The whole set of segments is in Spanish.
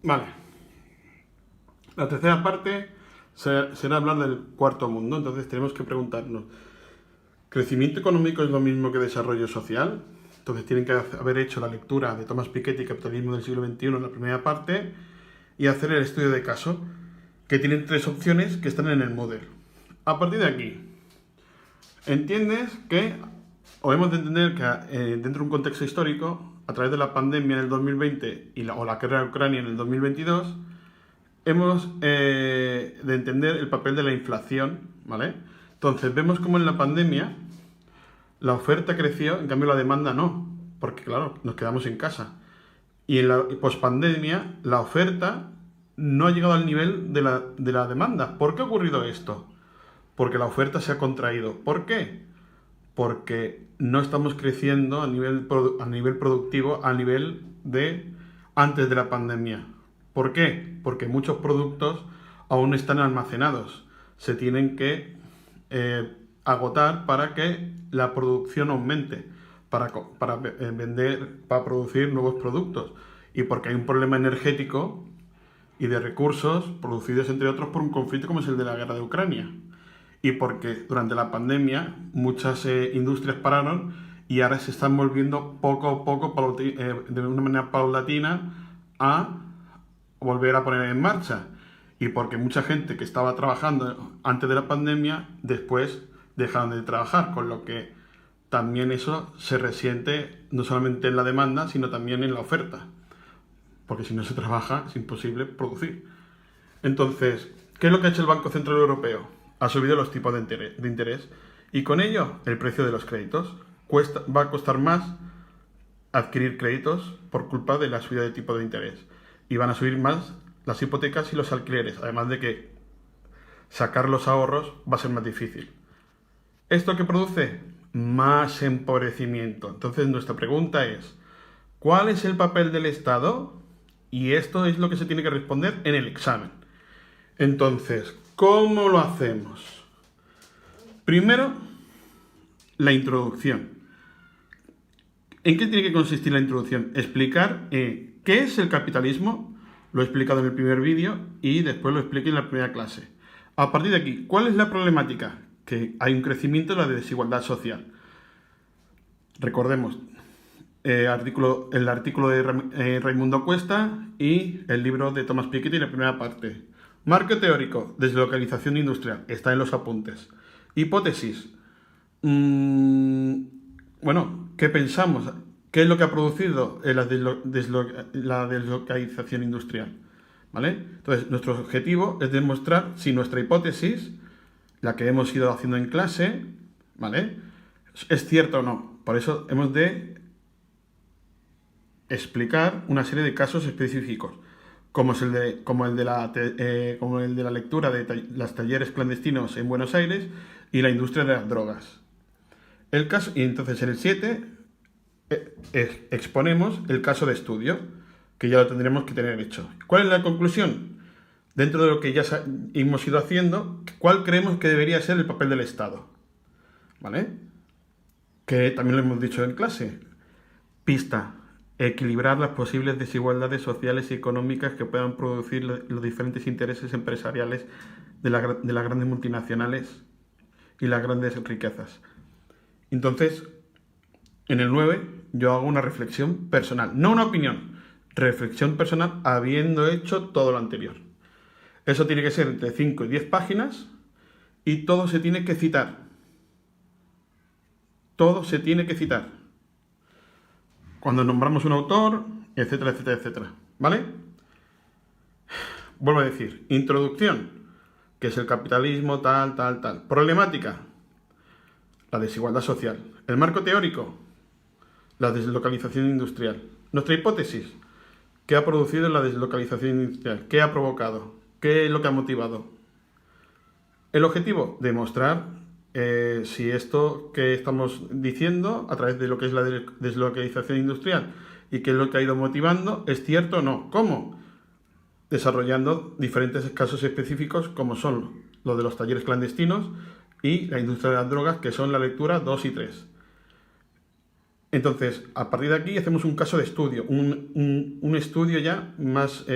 Vale. La tercera parte será hablar del cuarto mundo. Entonces tenemos que preguntarnos, ¿crecimiento económico es lo mismo que desarrollo social? Entonces tienen que haber hecho la lectura de Thomas Piketty, Capitalismo del siglo XXI, en la primera parte, y hacer el estudio de caso, que tienen tres opciones que están en el modelo. A partir de aquí, entiendes que, o hemos de entender que dentro de un contexto histórico, a través de la pandemia en el 2020 o la guerra de Ucrania en el 2022, hemos de entender el papel de la inflación, ¿vale? Entonces vemos como en la pandemia la oferta creció, en cambio la demanda no, porque claro, nos quedamos en casa. Y en la pospandemia la oferta no ha llegado al nivel de la demanda. ¿Por qué ha ocurrido esto? Porque la oferta se ha contraído. ¿Por qué? Porque no estamos creciendo a nivel productivo, a nivel de antes de la pandemia. ¿Por qué? Porque muchos productos aún están almacenados. Se tienen que agotar para que la producción aumente, para vender, para producir nuevos productos. Y porque hay un problema energético y de recursos producidos, entre otros, por un conflicto como es el de la guerra de Ucrania. Y porque durante la pandemia muchas industrias pararon y ahora se están volviendo poco a poco, de una manera paulatina, a volver a poner en marcha. Y porque mucha gente que estaba trabajando antes de la pandemia, después dejaron de trabajar, con lo que también eso se resiente no solamente en la demanda, sino también en la oferta. Porque si no se trabaja, es imposible producir. Entonces, ¿qué es lo que ha hecho el Banco Central Europeo? Ha subido los tipos de interés y con ello el precio de los créditos. Va a costar más adquirir créditos por culpa de la subida de tipo de interés. Y van a subir más las hipotecas y los alquileres, además de que sacar los ahorros va a ser más difícil. ¿Esto qué produce? Más empobrecimiento. Entonces nuestra pregunta es, ¿cuál es el papel del Estado? Y esto es lo que se tiene que responder en el examen. Entonces, ¿cómo lo hacemos? Primero, la introducción. ¿En qué tiene que consistir la introducción? Explicar qué es el capitalismo, lo he explicado en el primer vídeo y después lo expliqué en la primera clase. A partir de aquí, ¿cuál es la problemática? Que hay un crecimiento de la desigualdad social. Recordemos, el artículo de Raimundo Cuesta y el libro de Thomas Piketty en la primera parte. Marco teórico, deslocalización industrial, está en los apuntes. Hipótesis. Bueno, ¿qué pensamos? ¿Qué es lo que ha producido la deslocalización industrial? ¿Vale? Entonces, nuestro objetivo es demostrar si nuestra hipótesis, la que hemos ido haciendo en clase, ¿vale?, es cierta o no. Por eso hemos de explicar una serie de casos específicos, como el de la lectura de los talleres clandestinos en Buenos Aires y la industria de las drogas. Y entonces en el 7 exponemos el caso de estudio, que ya lo tendremos que tener hecho. ¿Cuál es la conclusión? Dentro de lo que ya hemos ido haciendo, ¿cuál creemos que debería ser el papel del Estado? ¿Vale? Que también lo hemos dicho en clase. Pista: equilibrar las posibles desigualdades sociales y económicas que puedan producir los diferentes intereses empresariales de las grandes multinacionales y las grandes riquezas. Entonces, en el 9 yo hago una reflexión personal, no una opinión, reflexión personal habiendo hecho todo lo anterior. Eso tiene que ser entre 5 y 10 páginas y todo se tiene que citar. Todo se tiene que citar. Cuando nombramos un autor, etcétera, etcétera, etcétera. ¿Vale? Vuelvo a decir, introducción, que es el capitalismo, tal, tal, tal. Problemática, la desigualdad social. El marco teórico, la deslocalización industrial. Nuestra hipótesis, ¿qué ha producido la deslocalización industrial? ¿Qué ha provocado? ¿Qué es lo que ha motivado? El objetivo, demostrar si esto que estamos diciendo a través de lo que es la deslocalización industrial y qué es lo que ha ido motivando es cierto o no. ¿Cómo? Desarrollando diferentes casos específicos como son los de los talleres clandestinos y la industria de las drogas, que son la lectura 2 y 3. Entonces, a partir de aquí hacemos un caso de estudio, un estudio ya más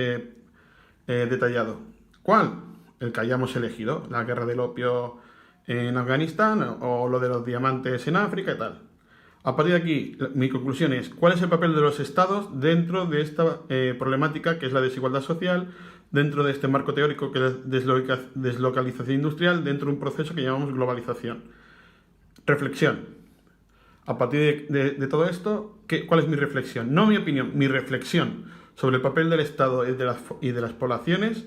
detallado. ¿Cuál? El que hayamos elegido, la guerra del opio en Afganistán o lo de los diamantes en África y tal. A partir de aquí, mi conclusión es, ¿cuál es el papel de los estados dentro de esta problemática que es la desigualdad social, dentro de este marco teórico que es deslocalización industrial, dentro de un proceso que llamamos globalización? Reflexión. A partir de todo esto, ¿cuál es mi reflexión? No mi opinión, mi reflexión sobre el papel del Estado y de las poblaciones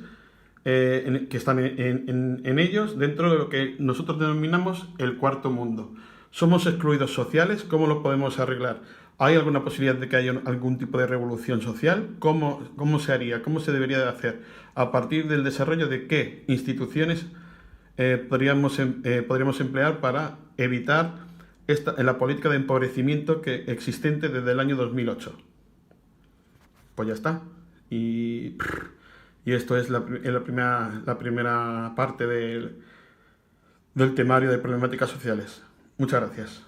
que están en ellos dentro de lo que nosotros denominamos el cuarto mundo. ¿Somos excluidos sociales? ¿Cómo lo podemos arreglar? ¿Hay alguna posibilidad de que haya algún tipo de revolución social? ¿Cómo se haría? ¿Cómo se debería de hacer? ¿A partir del desarrollo de qué instituciones podríamos emplear para evitar la política de empobrecimiento existente desde el año 2008? Pues ya está. Y esto es la primera parte del temario de problemáticas sociales. Muchas gracias.